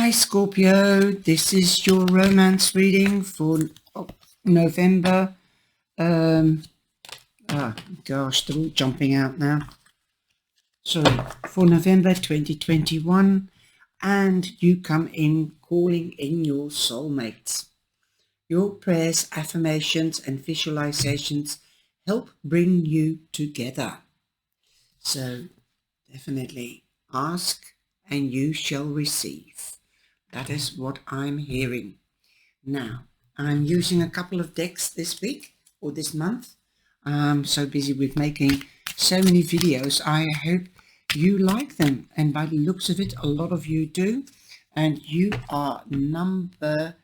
Hi Scorpio, this is your romance reading for November. Gosh, they're all jumping out now. Sorry, for November 2021, and you come in calling in your soulmates. Your prayers, affirmations and visualizations help bring you together. So definitely ask and you shall receive. That is what I'm hearing. Now, I'm using a couple of decks this week or this month. I'm so busy with making so many videos. I hope you like them. And by the looks of it, a lot of you do. And you are number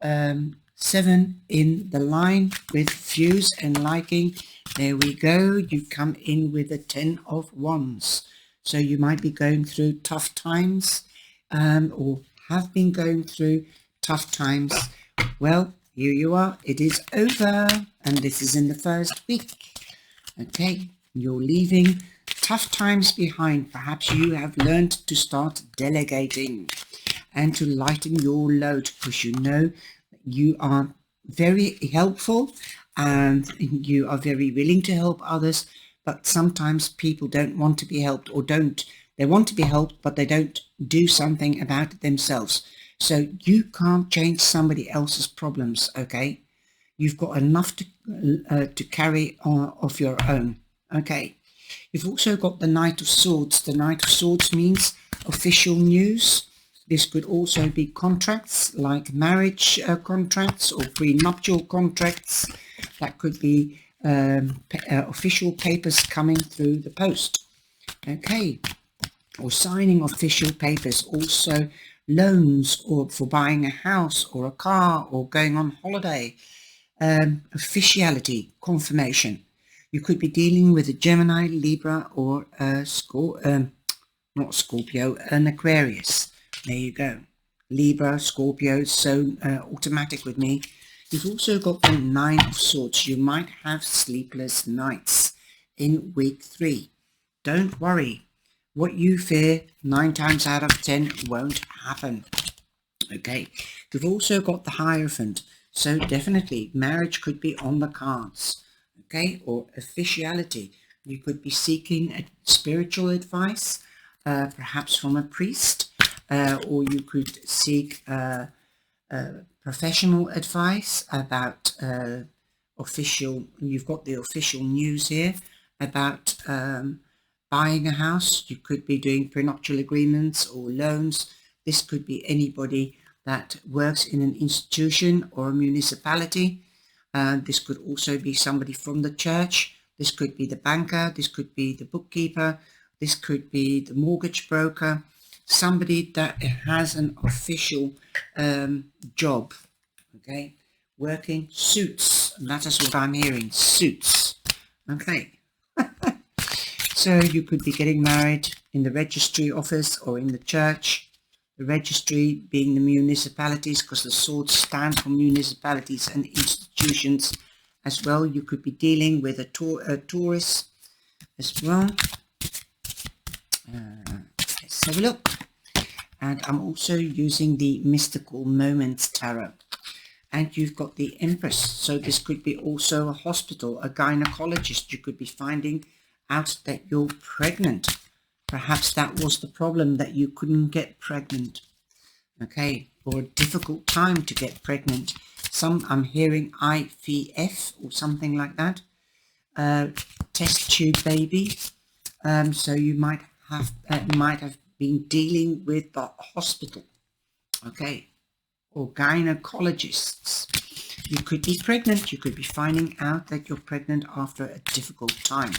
7 in the line with views and liking. There we go. You come in with a 10 of Wands. So you might be going through tough times or have been going through tough times. Well, here you are. It is over, and this is in the first week. Okay, you're leaving tough times behind. Perhaps you have learned to start delegating and to lighten your load, because you know you are very helpful and you are very willing to help others, but sometimes people don't want to be helped, or they want to be helped, but they don't do something about it themselves. So you can't change somebody else's problems, okay? You've got enough to carry on of your own, okay? You've also got the Knight of Swords. The Knight of Swords means official news. This could also be contracts, like marriage contracts or prenuptial contracts. That could be official papers coming through the post, okay? Or signing official papers. Also loans, or for buying a house or a car or going on holiday. Officiality, confirmation. You could be dealing with a Gemini, Libra, or not Scorpio, an Aquarius. There you go. Libra, Scorpio, so automatic with me. You've also got the 9 of Swords. You might have sleepless nights in week 3. Don't worry. What you fear 9 times out of 10 won't happen. Okay. You've also got the Hierophant. So definitely marriage could be on the cards. Okay. Or officiality. You could be seeking spiritual advice, perhaps from a priest, or you could seek professional advice about official. You've got the official news here about buying a house. You could be doing prenuptial agreements or loans. This could be anybody that works in an institution or a municipality. This could also be somebody from the church. This could be the banker. This could be the bookkeeper. This could be the mortgage broker. Somebody that has an official job, okay? Working suits. And that is what I'm hearing, suits. Okay. So you could be getting married in the registry office or in the church. The registry being the municipalities, because the swords stand for municipalities and institutions as well. You could be dealing with a tourist as well. Let's have a look. And I'm also using the Mystical Moments Tarot. And you've got the Empress. So this could be also a hospital, a gynecologist. You could be finding out that you're pregnant. Perhaps that was the problem, that you couldn't get pregnant. Okay, or a difficult time to get pregnant. I'm hearing IVF or something like that. Test tube baby. So you might have been dealing with the hospital. Okay, or gynecologists. You could be pregnant. You could be finding out that you're pregnant after a difficult time.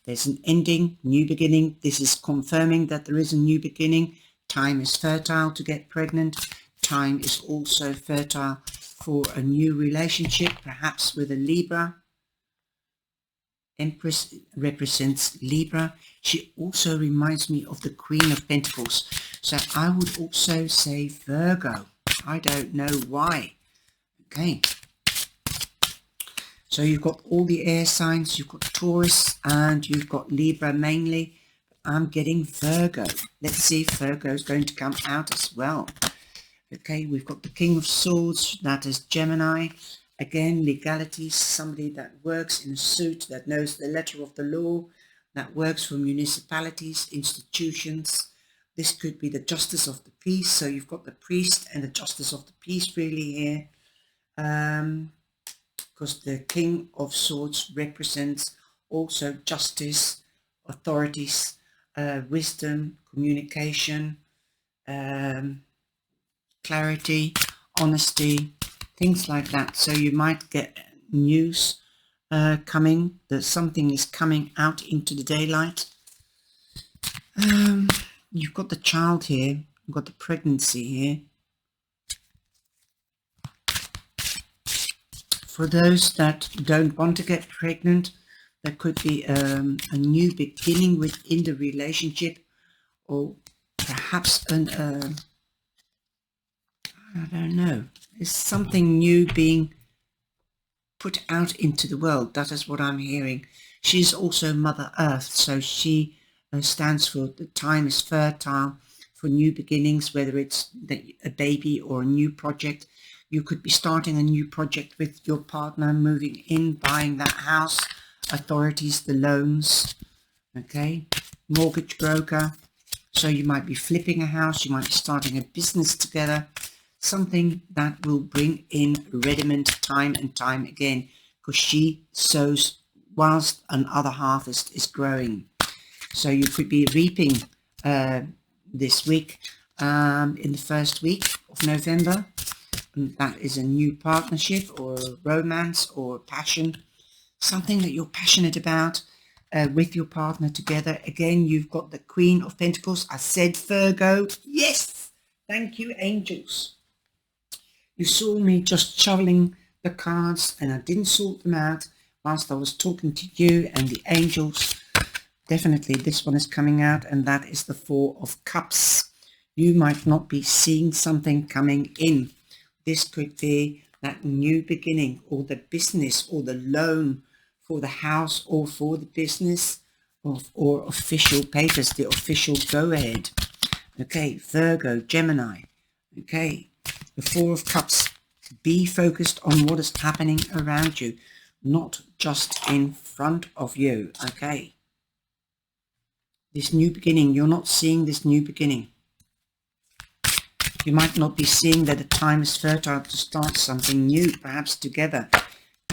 There's an ending, new beginning. This is confirming that there is a new beginning. Time is fertile to get pregnant. Time is also fertile for a new relationship, perhaps with a Libra. Empress represents Libra. She also reminds me of the Queen of Pentacles. So I would also say Virgo. I don't know why. Okay. So you've got all the air signs, you've got Taurus, and you've got Libra mainly. I'm getting Virgo. Let's see if Virgo is going to come out as well. Okay, we've got the King of Swords, that is Gemini. Again, legalities, somebody that works in a suit, that knows the letter of the law, that works for municipalities, institutions. This could be the Justice of the Peace. So you've got the Priest and the Justice of the Peace really here. Because the King of Swords represents also justice, authorities, wisdom, communication, clarity, honesty, things like that. So you might get news coming, that something is coming out into the daylight. You've got the child here, you've got the pregnancy here. For those that don't want to get pregnant, there could be a new beginning within the relationship, or perhaps I don't know, there's something new being put out into the world. That is what I'm hearing. She's also Mother Earth, so she stands for the time is fertile for new beginnings, whether it's a baby or a new project. You could be starting a new project with your partner, moving in, buying that house, authorities, the loans, okay, mortgage broker. So you might be flipping a house, you might be starting a business together, something that will bring in rediment time and time again, because she sows whilst another harvest is growing. So you could be reaping this week, in the first week of November. And that is a new partnership or romance or passion, something that you're passionate about with your partner together. Again, you've got the Queen of Pentacles. I said Virgo. Yes, thank you, angels. You saw me just shoveling the cards and I didn't sort them out whilst I was talking to you and the angels. Definitely this one is coming out, and that is the Four of Cups. You might not be seeing something coming in. This could be that new beginning, or the business, or the loan for the house, or for the business, or official papers, the official go-ahead. Okay, Virgo, Gemini. Okay, the Four of Cups. Be focused on what is happening around you, not just in front of you. Okay. This new beginning, you're not seeing this new beginning. You might not be seeing that the time is fertile to start something new, perhaps together.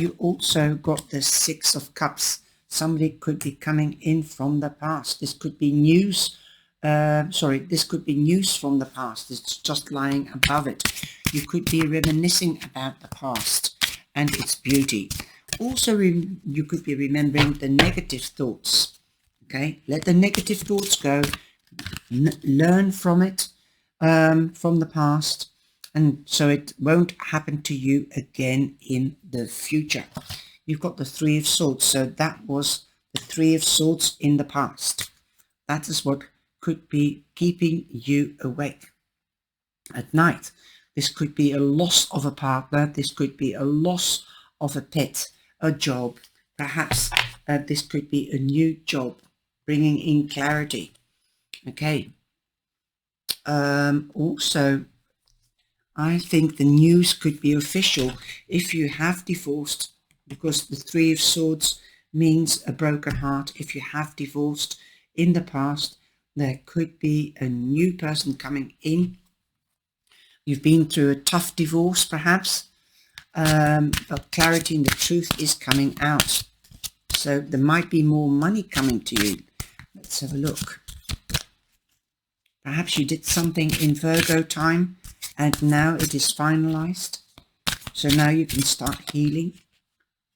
You also got the Six of Cups. Somebody could be coming in from the past. This could be news. This could be news from the past. It's just lying above it. You could be reminiscing about the past and its beauty. Also, you could be remembering the negative thoughts. Okay, let the negative thoughts go. Learn from it, from the past, and so it won't happen to you again in the future. You've got the Three of Swords, so that was the Three of Swords in the past. That is what could be keeping you awake at night. This could be a loss of a partner. This could be a loss of a pet, a job. Perhaps this could be a new job, bringing in clarity. Okay. Also, I think the news could be official if you have divorced, because the Three of Swords means a broken heart. If you have divorced in the past, there could be a new person coming in. You've been through a tough divorce, perhaps, but clarity and the truth is coming out. So there might be more money coming to you. Let's have a look. Perhaps you did something in Virgo time and now it is finalized. So now you can start healing.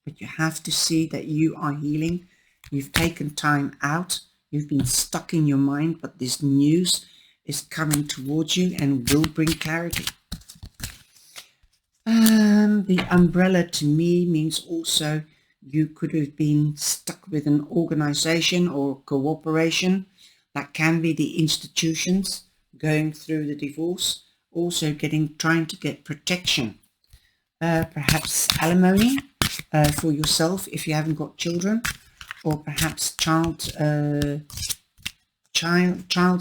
But you have to see that you are healing. You've taken time out. You've been stuck in your mind, but this news is coming towards you and will bring clarity. The umbrella to me means also you could have been stuck with an organization or cooperation. That can be the institutions going through the divorce, also trying to get protection, perhaps alimony for yourself if you haven't got children, or perhaps child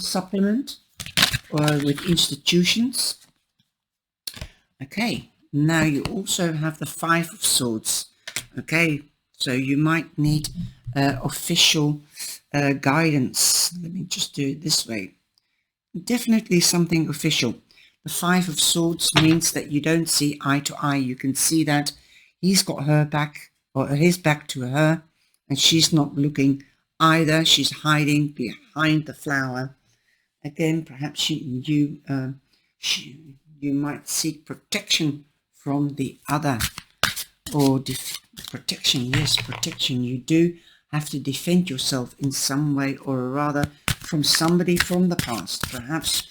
supplement, or with institutions. Okay, now you also have the Five of Swords. Okay, so you might need official guidance. Let me just do it this way. Definitely something official. The Five of Swords means that you don't see eye to eye. You can see that he's got her back, or his back to her, and she's not looking either. She's hiding behind the flower. Again, perhaps you might seek protection from the other, or protection. Yes, protection. You do have to defend yourself in some way, or rather from somebody from the past. Perhaps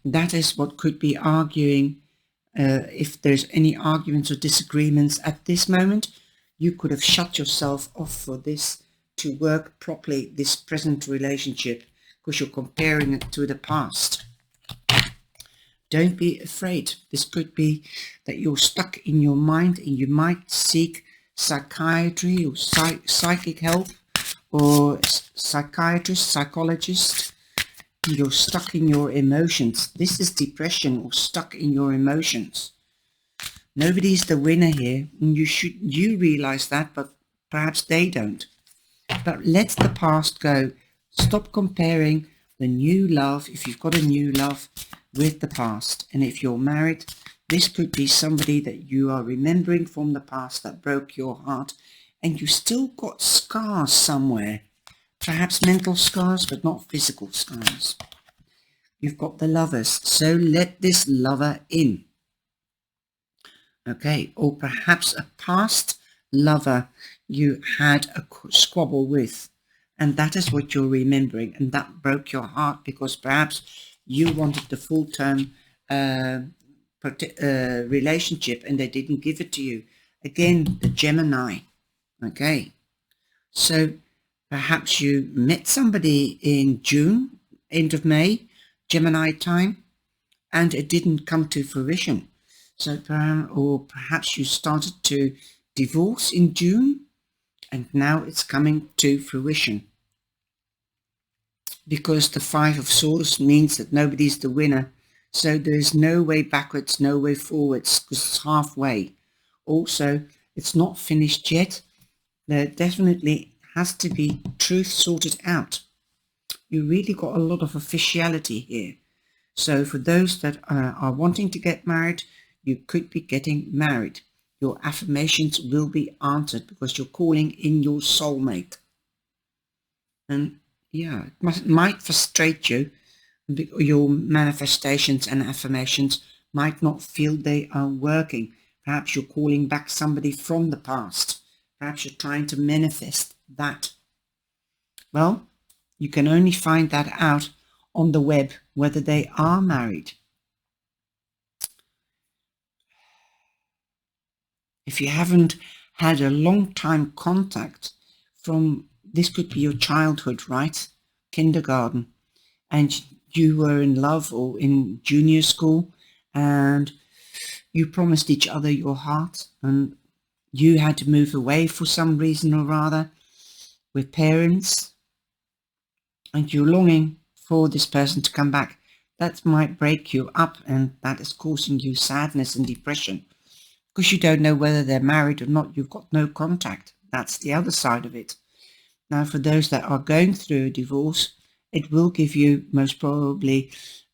that is what could be arguing. If there's any arguments or disagreements at this moment, you could have shut yourself off for this to work properly, this present relationship, because you're comparing it to the past. Don't be afraid. This could be that you're stuck in your mind and you might seek psychiatry or psychic help, or psychiatrist, psychologist. You're stuck in your emotions. This is depression, or stuck in your emotions. Nobody's the winner here, and you realize that, but perhaps they don't. But let the past go. Stop comparing the new love, if you've got a new love, with the past. And if you're married, this could be somebody that you are remembering from the past that broke your heart, and you still got scars somewhere. Perhaps mental scars, but not physical scars. You've got the Lovers, so let this lover in. Okay, or perhaps a past lover you had a squabble with, and that is what you're remembering, and that broke your heart because perhaps you wanted the full-term relationship and they didn't give it to you. Again, the Gemini. Okay, so perhaps you met somebody in June, end of May, Gemini time, and it didn't come to fruition. So, or perhaps you started to divorce in June, and now it's coming to fruition. Because the Five of Swords means that nobody's the winner. So there's no way backwards, no way forwards, because it's halfway. Also, it's not finished yet. There definitely has to be truth sorted out. You really got a lot of officiality here. So for those that are wanting to get married, you could be getting married. Your affirmations will be answered because you're calling in your soulmate. And yeah, it might frustrate you. Your manifestations and affirmations might not feel they are working. Perhaps you're calling back somebody from the past. Perhaps you're trying to manifest that. Well, you can only find that out on the web, whether they are married. If you haven't had a long time contact from, this could be your childhood, right? Kindergarten, and you were in love, or in junior school, and you promised each other your heart, and you had to move away for some reason or other with parents, and you're longing for this person to come back. That might break you up, and that is causing you sadness and depression because you don't know whether they're married or not. You've got no contact. That's the other side of it. Now, for those that are going through a divorce, it will give you most probably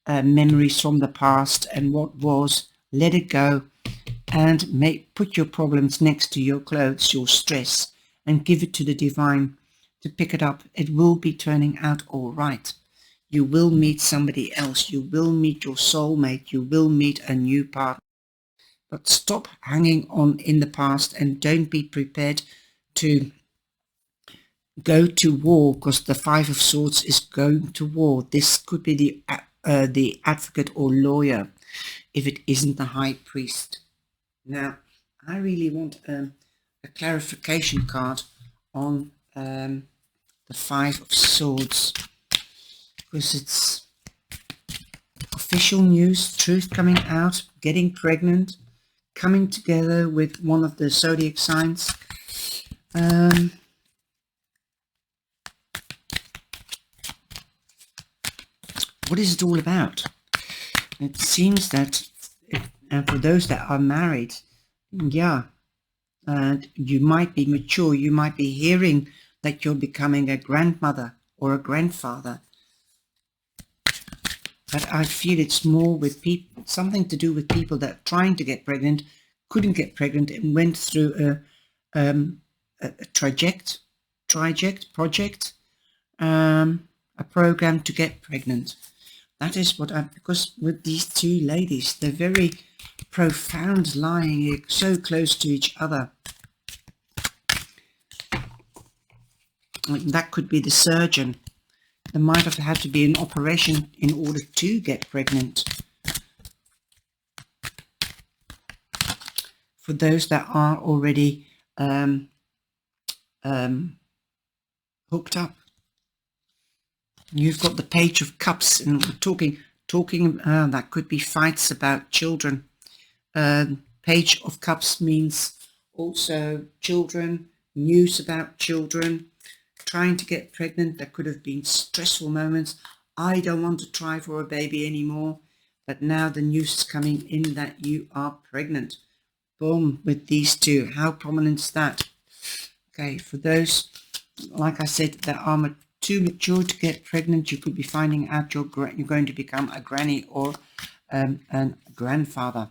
memories from the past and what was. Let it go, and put your problems next to your clothes, your stress, and give it to the divine to pick it up. It will be turning out all right. You will meet somebody else. You will meet your soulmate. You will meet a new partner. But stop hanging on in the past, and don't be prepared to go to war, because the Five of Swords is going to war. This could be the advocate or lawyer, if it isn't the high priest. Now, I really want a clarification card on the Five of Swords, because it's official news, truth coming out, getting pregnant, coming together with one of the zodiac signs. What is it all about? It seems that And for those that are married, yeah, and you might be mature, you might be hearing that you're becoming a grandmother or a grandfather. But I feel it's more with people, something to do with people that are trying to get pregnant, couldn't get pregnant, and went through a project, a program to get pregnant. That is what because with these two ladies, they're very profound, lying so close to each other. That could be the surgeon. There might have had to be an operation in order to get pregnant. For those that are already hooked up, you've got the Page of Cups, and we're talking. That could be fights about children. Page of Cups means also children, news about children. Trying to get pregnant, there could have been stressful moments. I don't want to try for a baby anymore, but now the news is coming in that you are pregnant. Boom, with these two. How prominent is that? Okay, for those, like I said, that are too mature to get pregnant, you could be finding out you're going to become a granny or a grandfather.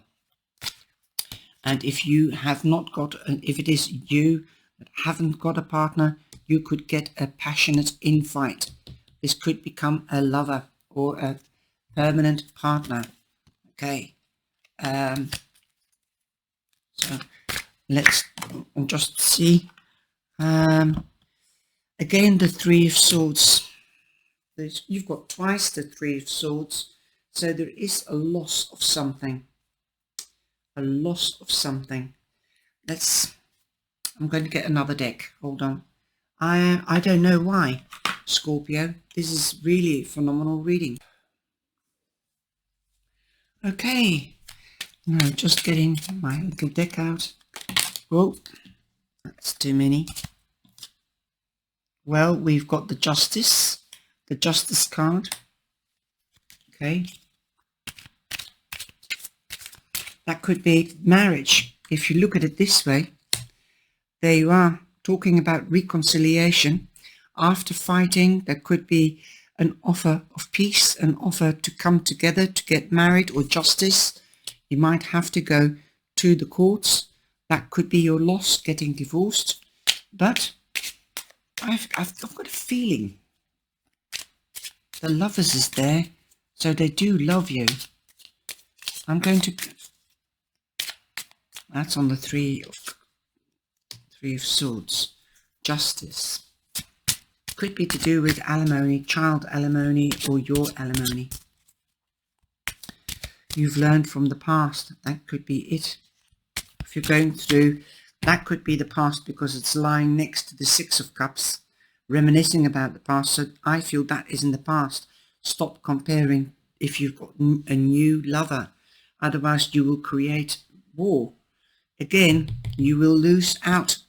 And if you have not got, if it is you that haven't got a partner, you could get a passionate infight. This could become a lover or a permanent partner. Okay. So let's just see. Again, the Three of Swords. You've got twice the Three of Swords. So there is a loss of something. A loss of something. I'm going to get another deck. Hold on. I don't know why, Scorpio. This is really a phenomenal reading. Okay. No, just getting my little deck out. Whoa. That's too many. Well, we've got the Justice card. Okay. That could be marriage. If you look at it this way, there you are, talking about reconciliation. After fighting, there could be an offer of peace, an offer to come together to get married, or justice. You might have to go to the courts. That could be your loss, getting divorced. But I've got a feeling the Lovers is there, so they do love you. I'm going to... That's on the Three of Swords. Justice. Could be to do with alimony, child alimony, or your alimony. You've learned from the past. That could be it. If you're going through, that could be the past because it's lying next to the Six of Cups, reminiscing about the past. So I feel that is in the past. Stop comparing if you've got a new lover. Otherwise you will create war. Again, you will lose out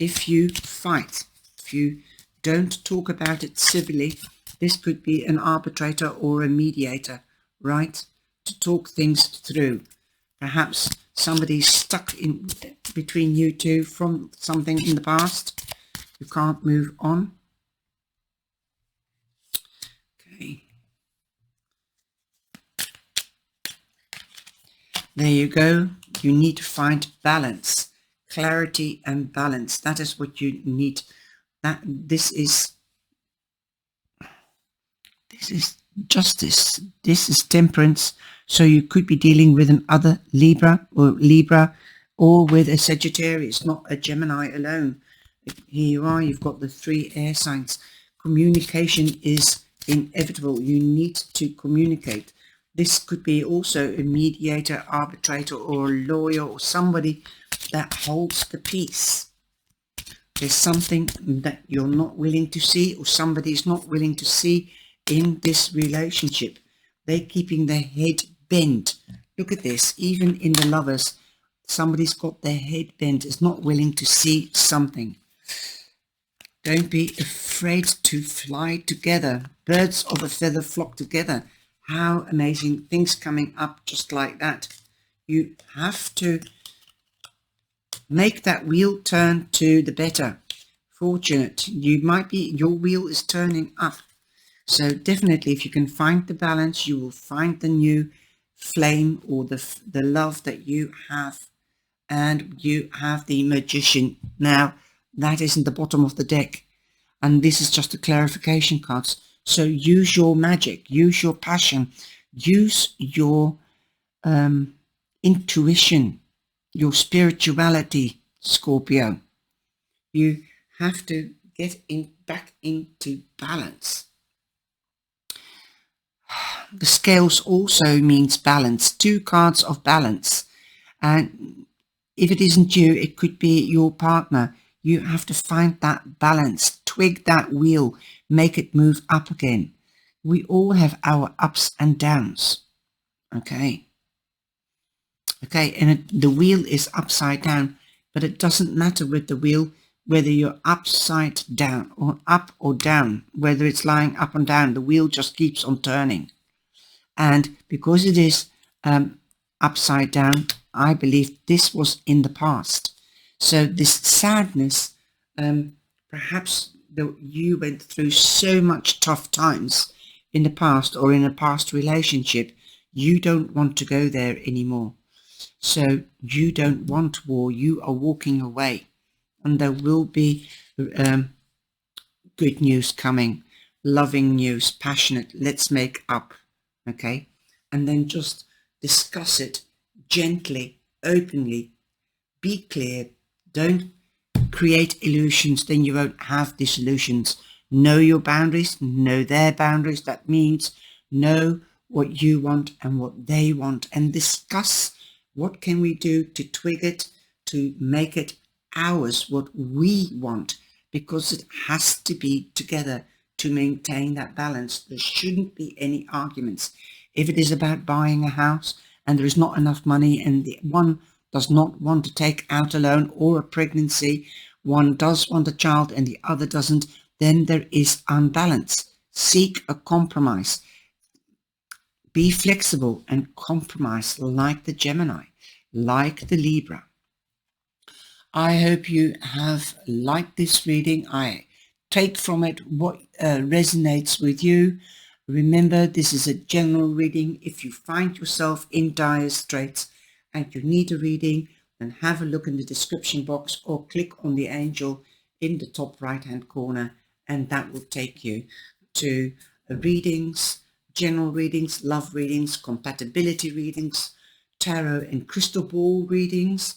if you fight. If you don't talk about it civilly, this could be an arbitrator or a mediator, right? To talk things through. Perhaps somebody's stuck in between you two from something in the past. You can't move on. Okay. There you go. You need to find balance, clarity and balance. That is what you need. This is justice. This is temperance. So you could be dealing with an other Libra or with a Sagittarius, not a Gemini alone. Here you are. You've got the 3 air signs. Communication is inevitable. You need to communicate. This could be also a mediator, arbitrator, or a lawyer, or somebody that holds the peace. There's something that you're not willing to see, or somebody's not willing to see in this relationship. They're keeping their head bent. Look at this. Even in the Lovers, somebody's got their head bent, is not willing to see something. Don't be afraid to fly together. Birds of a feather flock together. How amazing. Things coming up just like that. You have to make that wheel turn to the better. Fortunate. Your wheel is turning up. So definitely, if you can find the balance, you will find the new flame or the love that you have. And you have the Magician. Now, that isn't the bottom of the deck. And this is just the clarification cards. So use your magic, use your passion, use your intuition, your spirituality, Scorpio. You have to get back into balance. The scales also means balance, 2 cards of balance. And if it isn't you, it could be your partner. You have to find that balance, twig that wheel, make it move up again. We all have our ups and downs. Okay, and the wheel is upside down, but it doesn't matter with the wheel whether you're upside down or up or down, whether it's lying up and down, the wheel just keeps on turning. And because it is upside down, I believe this was in the past. So this sadness, perhaps you went through so much tough times in the past or in a past relationship, you don't want to go there anymore. So you don't want war, you are walking away. And there will be good news coming, loving news, passionate, let's make up, okay? And then just discuss it gently, openly, be clear, don't create illusions, then you won't have disillusions. Know your boundaries, know their boundaries. That means know what you want and what they want, and discuss what can we do to twig it, to make it ours, what we want, because it has to be together to maintain that balance. There shouldn't be any arguments. If it is about buying a house and there is not enough money and the one does not want to take out a loan, or a pregnancy, one does want a child and the other doesn't, then there is unbalance. Seek a compromise. Be flexible and compromise like the Gemini, like the Libra. I hope you have liked this reading. I take from it what resonates with you. Remember, this is a general reading. If you find yourself in dire straits and you need a reading, then have a look in the description box or click on the angel in the top right hand corner, and that will take you to readings, general readings, love readings, compatibility readings, tarot and crystal ball readings.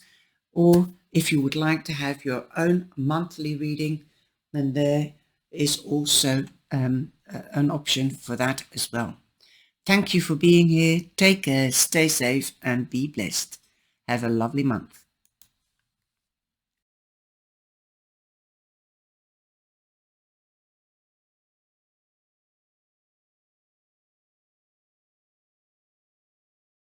Or if you would like to have your own monthly reading, then there is also an option for that as well. Thank you for being here. Take care, stay safe and be blessed. Have a lovely month.